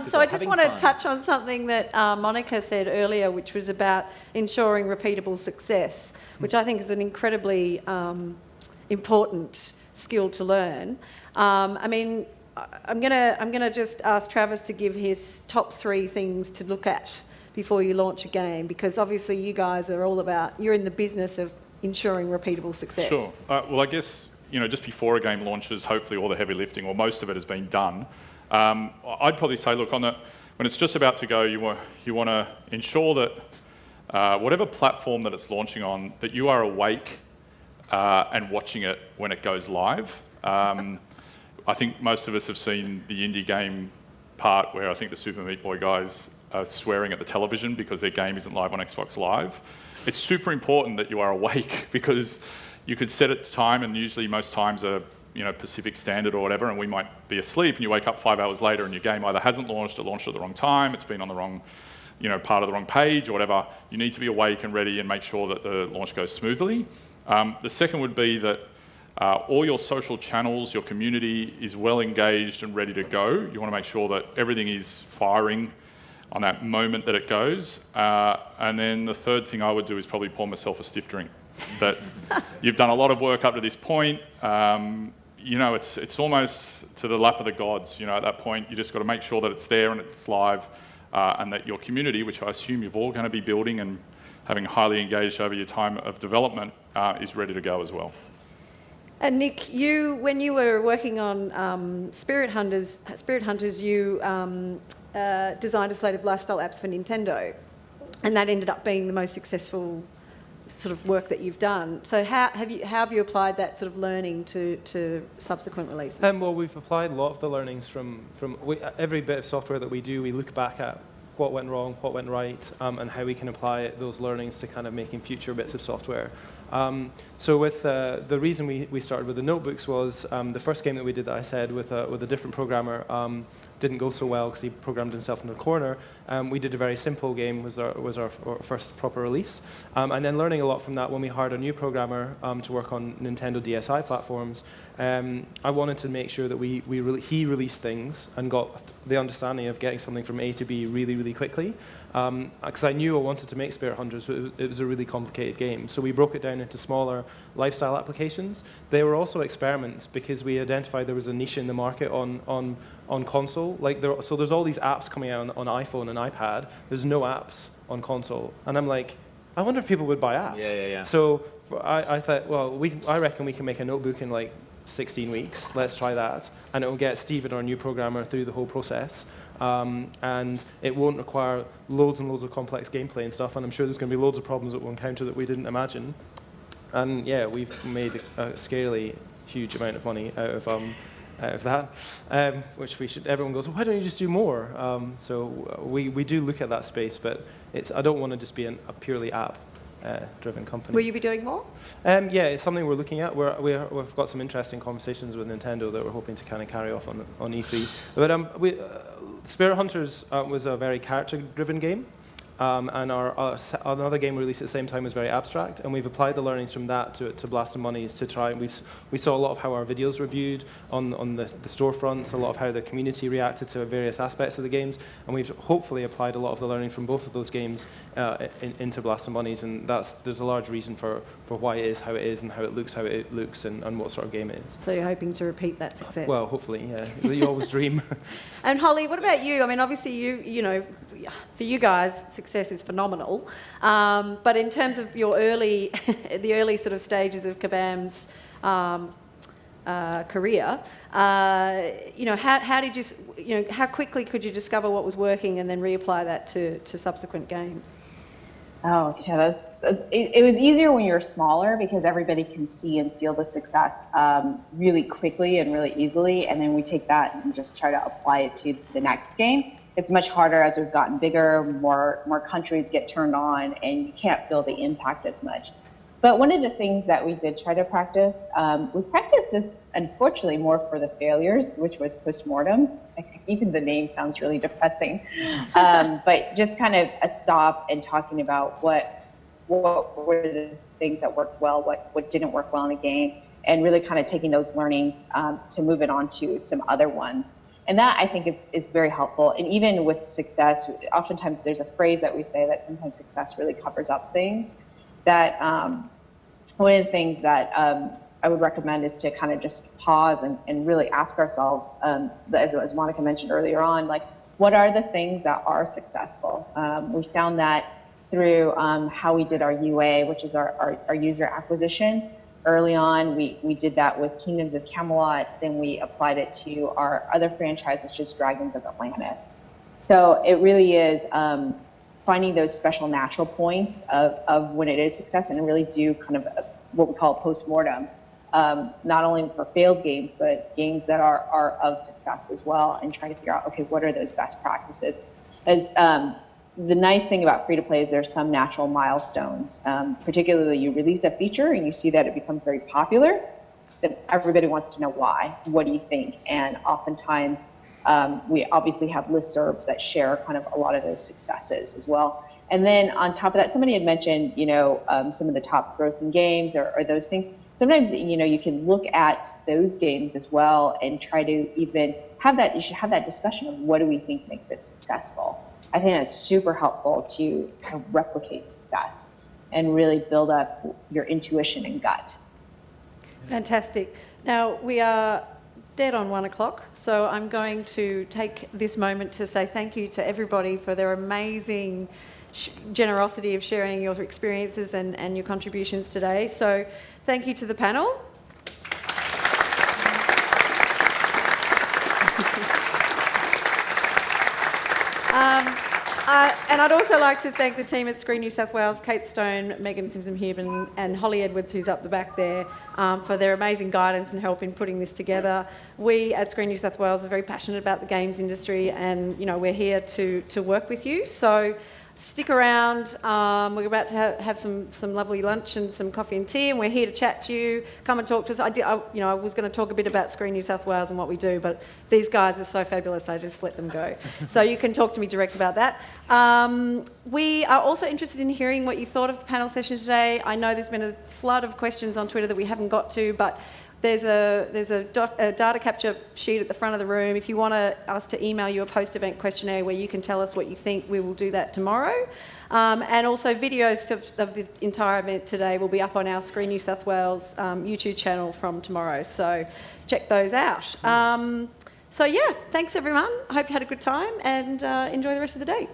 So I just want to touch on something that Monica said earlier, which was about ensuring repeatable success, which I think is an incredibly important skill to learn. I mean, I'm gonna just ask Travis to give his top 3 things to look at before you launch a game, because obviously you guys are all about, you're in the business of ensuring repeatable success. Sure. Well, I guess, just before a game launches, hopefully all the heavy lifting, or most of it, has been done. I'd probably say, look, when it's just about to go, you want to ensure that whatever platform that it's launching on, that you are awake and watching it when it goes live. I think most of us have seen the indie game part where I think the Super Meat Boy guys are swearing at the television because their game isn't live on Xbox Live. It's super important that you are awake, because you could set it to time, and usually most times are Pacific Standard or whatever, and we might be asleep, and you wake up 5 hours later and your game either hasn't launched or launched at the wrong time, it's been on the wrong part of the wrong page or whatever. You need to be awake and ready and make sure that the launch goes smoothly. The second would be that all your social channels, your community is well engaged and ready to go. You want to make sure that everything is firing on that moment that it goes. And then the third thing I would do is probably pour myself a stiff drink. That you've done a lot of work up to this point. It's almost to the lap of the gods. At that point, you just got to make sure that it's there and it's live, and that your community, which I assume you're all going to be building and having highly engaged over your time of development, is ready to go as well. And Nick, when you were working on Spirit Hunters, you designed a slate of lifestyle apps for Nintendo, and that ended up being the most successful sort of work that you've done. So how have you applied that sort of learning to subsequent releases? Well, we've applied a lot of the learnings from every bit of software that we do. We look back at what went wrong, what went right, and how we can apply those learnings to kind of making future bits of software. So with the reason we started with the notebooks was the first game that we did that I said with a different programmer didn't go so well because he programmed himself in a corner. We did a very simple game, was our first proper release. And then learning a lot from that, when we hired a new programmer to work on Nintendo DSi platforms, I wanted to make sure that he released things and got the understanding of getting something from A to B really, really quickly. Because I knew I wanted to make Spirit Hunters, but it was a really complicated game. So we broke it down into smaller lifestyle applications. They were also experiments because we identified there was a niche in the market on console. So there's all these apps coming out on iPhone and iPad. There's no apps on console. And I'm like, I wonder if people would buy apps. Yeah. So I thought, well, I reckon we can make a notebook in like 16 weeks. Let's try that. And it will get Stephen, our new programmer, through the whole process. And it won't require loads and loads of complex gameplay and stuff, and I'm sure there's going to be loads of problems that we'll encounter that we didn't imagine. And yeah, we've made a scarily huge amount of money out of that, which everyone goes, well, why don't you just do more? So we do look at that space, but I don't want to just be a purely app-driven company. Will you be doing more? Yeah, it's something we're looking at. We've got some interesting conversations with Nintendo that we're hoping to kind of carry off on E3. But Spirit Hunters was a very character-driven game, and another game we released at the same time was very abstract, and we've applied the learnings from that to Blast and Monies to try. We saw a lot of how our videos were viewed on the storefronts, a lot of how the community reacted to various aspects of the games, and we've hopefully applied a lot of the learning from both of those games into Blast and Monies, and there's a large reason for why it is how it is and how it looks and what sort of game it is. So you're hoping to repeat that success? Well, hopefully, yeah. You always dream. And Holly, what about you? I mean, obviously for you guys, success is phenomenal. But in terms of your the early sort of stages of Kabam's career, how did you, how quickly could you discover what was working and then reapply that to subsequent games? Oh, yeah, it was easier when you're smaller because everybody can see and feel the success really quickly and really easily, and then we take that and just try to apply it to the next game. It's much harder as we've gotten bigger, more countries get turned on, and you can't feel the impact as much. But one of the things that we did try to practice, we practiced this, unfortunately, more for the failures, which was postmortems. Even the name sounds really depressing. But just kind of a stop and talking about what were the things that worked well, what didn't work well in the game, and really kind of taking those learnings to move it on to some other ones. And that, I think, is very helpful. And even with success, oftentimes there's a phrase that we say that sometimes success really covers up things. That one of the things that I would recommend is to kind of just pause and really ask ourselves, as Monica mentioned earlier on, like, what are the things that are successful? We found that through how we did our UA, which is our user acquisition. Early on, we did that with Kingdoms of Camelot, then we applied it to our other franchise, which is Dragons of Atlantis. So it really is finding those special natural points of when it is success, and really do kind of what we call post-mortem, not only for failed games, but games that are of success as well, and trying to figure out, okay, what are those best practices? As the nice thing about free-to-play is there's some natural milestones. Particularly, you release a feature and you see that it becomes very popular, then everybody wants to know why. What do you think? And oftentimes, we obviously have listservs that share kind of a lot of those successes as well. And then on top of that, somebody had mentioned, some of the top grossing games or those things. Sometimes, you can look at those games as well and try to even you should have that discussion of what do we think makes it successful. I think that's super helpful to kind of replicate success and really build up your intuition and gut. Fantastic. Now, we are dead on 1 o'clock, so I'm going to take this moment to say thank you to everybody for their amazing generosity of sharing your experiences and your contributions today. So thank you to the panel. And I'd also like to thank the team at Screen New South Wales, Kate Stone, Megan Simpson-Huben and Holly Edwards, who's up the back there, for their amazing guidance and help in putting this together. We at Screen New South Wales are very passionate about the games industry, and we're here to work with you. So stick around. We're about to have some lovely lunch and some coffee and tea, and we're here to chat to you. Come and talk to us. I was going to talk a bit about Screen New South Wales and what we do, but these guys are so fabulous, I just let them go. So you can talk to me direct about that. We are also interested in hearing what you thought of the panel session today. I know there's been a flood of questions on Twitter that we haven't got to, but there's a data capture sheet at the front of the room. If you want us to email you a post-event questionnaire where you can tell us what you think, we will do that tomorrow. And also videos of the entire event today will be up on our Screen New South Wales YouTube channel from tomorrow. So check those out. So yeah, thanks everyone. I hope you had a good time and enjoy the rest of the day.